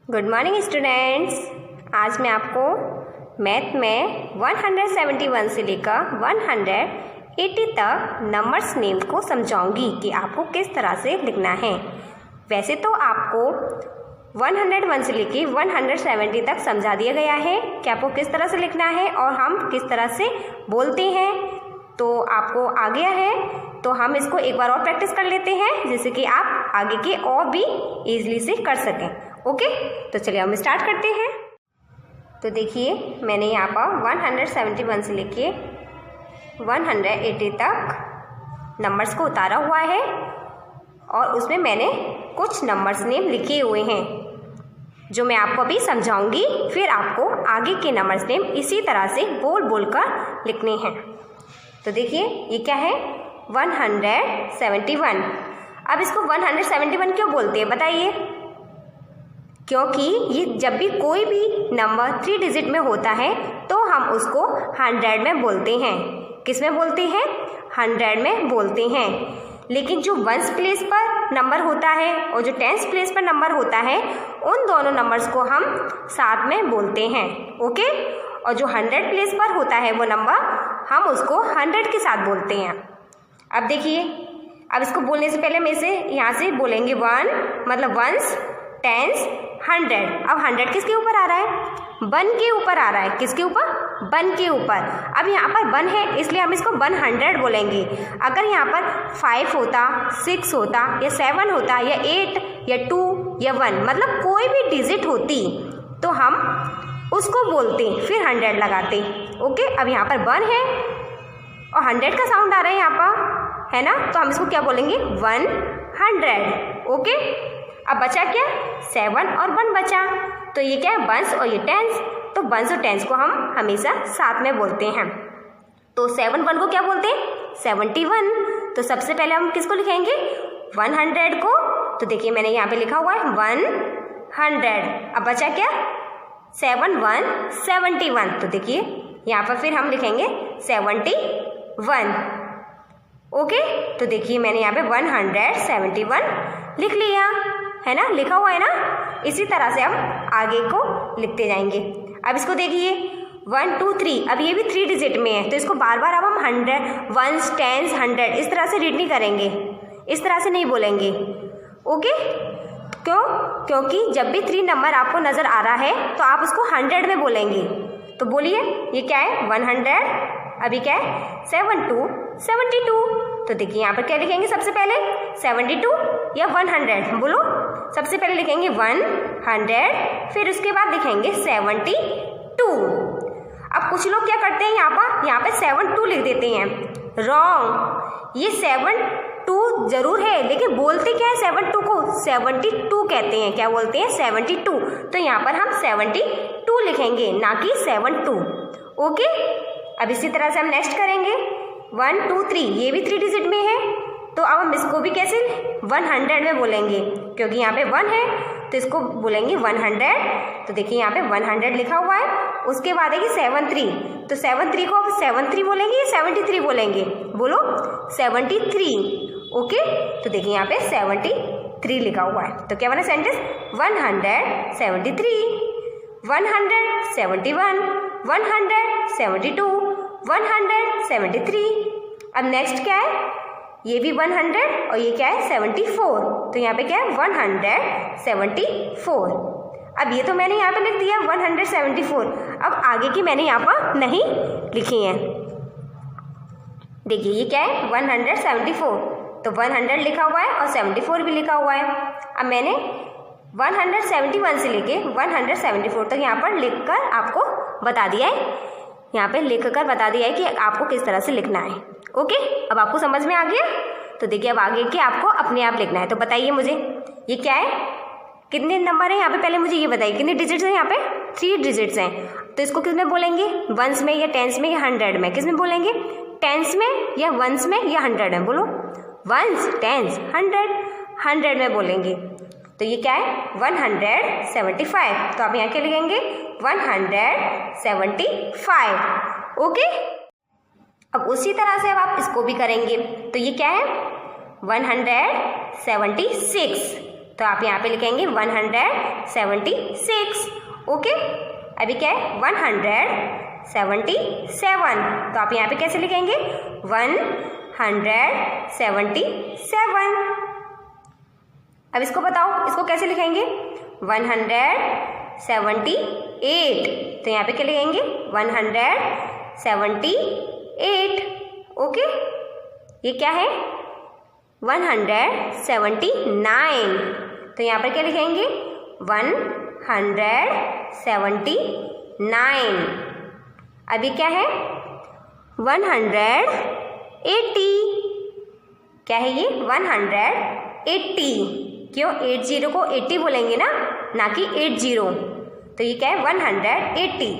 Good morning students. आज मैं आपको मैथ में 171 से लेकर 180 तक नंबर्स नेम को समझाऊंगी कि आपको किस तरह से लिखना है। वैसे तो आपको 101 से लेके 170 तक समझा दिया गया है कि आपको किस तरह से लिखना है और हम किस तरह से बोलते हैं, तो आपको आ गया है। तो हम इसको एक बार और प्रैक्टिस कर लेते हैं जिससे कि आप आगे के और भी इजीली से कर सकें। ओके, तो चलिए हम स्टार्ट करते हैं। तो देखिए मैंने यहाँ पर 171 से लेके 180 तक नंबर्स को उतारा हुआ है और उसमें मैंने कुछ नंबर्स नेम लिखे हुए हैं जो मैं आपको अभी समझाऊंगी। फिर आपको आगे के नंबर्स नेम इसी तरह से बोल बोल कर लिखने हैं। तो देखिए ये क्या है, 171। अब इसको 171 क्यों बोलते हैं बताइए? क्योंकि ये जब भी कोई भी नंबर 3 डिजिट में होता है तो हम उसको 100 में बोलते हैं। किस में बोलते हैं? 100 में बोलते हैं। लेकिन जो 1s प्लेस पर नंबर होता है और जो 10s प्लेस पर नंबर होता है उन दोनों नंबर्स को हम साथ में बोलते हैं। ओके, और जो 100 प्लेस पर होता है वो नंबर हम उसको 100 के साथ बोलते हैं। अब देखिए, अब इसको बोलने से पहले हम इसे यहाँ से बोलेंगे 1 मतलब 1s 10s 100। अब 100 किसके ऊपर आ रहा है? 1 के ऊपर आ रहा है। किसके ऊपर? 1 के ऊपर। अब यहाँ पर 1 है इसलिए हम इसको 100 बोलेंगे। अगर यहाँ पर 5 होता, 6 होता या 7 होता या 8 या 2 या 1 मतलब कोई भी डिजिट होती तो हम उसको बोलते फिर 100 लगाते। ओके, अब यहाँ पर 1 है और 100 का साउंड आ रहा है यहाँ पर, है ना, तो हम इसको क्या बोलेंगे? 100। ओके, अब बचा क्या? 7 और 1 बचा। तो ये क्या है? 1s और ये 10s। तो 1s और 10s को हम हमेशा साथ में बोलते हैं। तो 7 1 को क्या बोलते हैं? 71। तो सबसे पहले हम किसको लिखेंगे? 100 को। तो देखिए मैंने यहाँ पे लिखा हुआ है 100। अब बचा क्या? 7 1 71। तो देखिए यहाँ पर फिर हम लिखेंगे 71। ओके, तो देखिए मैंने यहाँ पे 171 लिख लिया, है ना, लिखा हुआ है ना। इसी तरह से हम आगे को लिखते जाएंगे। अब इसको देखिए 1 2 3। अब ये भी 3 डिजिट में है तो इसको बार बार अब हम 100 1s 10s 100 इस तरह से रीड नहीं करेंगे, इस तरह से नहीं बोलेंगे। ओके, क्यों? क्योंकि जब भी 3 नंबर आपको नज़र आ रहा है तो आप उसको 100 में बोलेंगे। तो बोलिए ये क्या है? 100। अभी क्या है? 72 72। तो देखिए यहाँ पर क्या लिखेंगे सबसे पहले? 72 या 100? बोलो। सबसे पहले लिखेंगे 100, फिर उसके बाद लिखेंगे 72। अब कुछ लोग क्या करते हैं यहाँ पे 72 लिख देते हैं। रॉन्ग, ये 72 जरूर है लेकिन बोलते क्या है 72 को? 72 कहते हैं। क्या बोलते हैं? 72। तो यहाँ पर हम 72 लिखेंगे ना कि 72। ओके, अब इसी तरह से हम नेक्स्ट करेंगे 1 2 3। ये भी 3 डिजिट में है तो अब हम इसको भी कैसे 100 में बोलेंगे क्योंकि यहाँ पे 1 है तो इसको बोलेंगे 100। तो देखिए यहाँ पे 100 लिखा हुआ है। उसके बाद है कि 73। तो 73 को अब 73 बोलेंगे या 73 बोलेंगे? बोलो 73। ओके, तो देखिए यहाँ पे 73 लिखा हुआ है। तो क्या बना सेंटेंस? 173 171 172 173। अब नेक्स्ट क्या है? ये भी 100 और ये क्या है? 74। तो यहाँ पे क्या है? 174। अब ये तो मैंने यहाँ पे लिख दिया 174। अब आगे की मैंने यहाँ पर नहीं लिखी है। देखिए ये क्या है? 174। तो 100 लिखा हुआ है और 74 भी लिखा हुआ है। अब मैंने 171 से लेके 174 तक यहाँ पर लिखकर आपको बता दिया है। यहाँ पे लिख कर बता दिया है कि आपको किस तरह से लिखना है। ओके, अब आपको समझ में आ गया? तो देखिए अब आगे के आपको अपने आप लिखना है। तो बताइए मुझे ये क्या है? कितने नंबर है यहाँ पे? पहले मुझे ये बताइए कितने डिजिट्स हैं यहाँ पे? 3 डिजिट्स हैं। तो इसको किस में बोलेंगे? 1s में या 10s में या 100 में? किस में बोलेंगे? 10s में या 1s में या 100 में? बोलो 1s 10s 100 में बोलेंगे। तो ये क्या है? 175। तो आप यहाँ क्या लिखेंगे? 175। ओके, अब उसी तरह से अब आप इसको भी करेंगे। तो ये क्या है? 176। तो आप यहाँ पे लिखेंगे 176। ओके, अभी क्या है 177, तो आप यहाँ पे कैसे लिखेंगे 177। अब इसको बताओ, इसको कैसे लिखेंगे 178, तो यहाँ पे क्या लिखेंगे 178। ओके, ये क्या है 179, तो यहाँ पर क्या लिखेंगे 179। अभी क्या है 180, क्या है ये 180, क्यों 80 को 80 बोलेंगे ना कि 80, तो ये क्या है 180,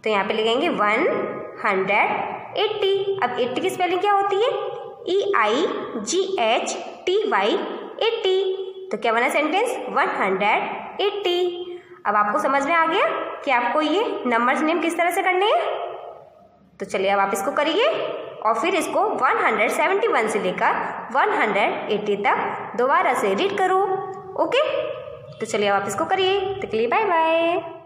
तो यहाँ पे लिखेंगे 180। अब 80 की स्पेलिंग क्या होती है EIGHTY 80, तो क्या बना सेंटेंस 180। अब आपको समझ में आ गया कि आपको ये नंबर्स नेम किस तरह से करने हैं। तो चलिए अब आप इसको करिए और फिर इसको 171 से लेकर 180 तक दोबारा से रीड करो। ओके, तो चलिए अब आप इसको करिए। तब तक के लिए बाय बाय।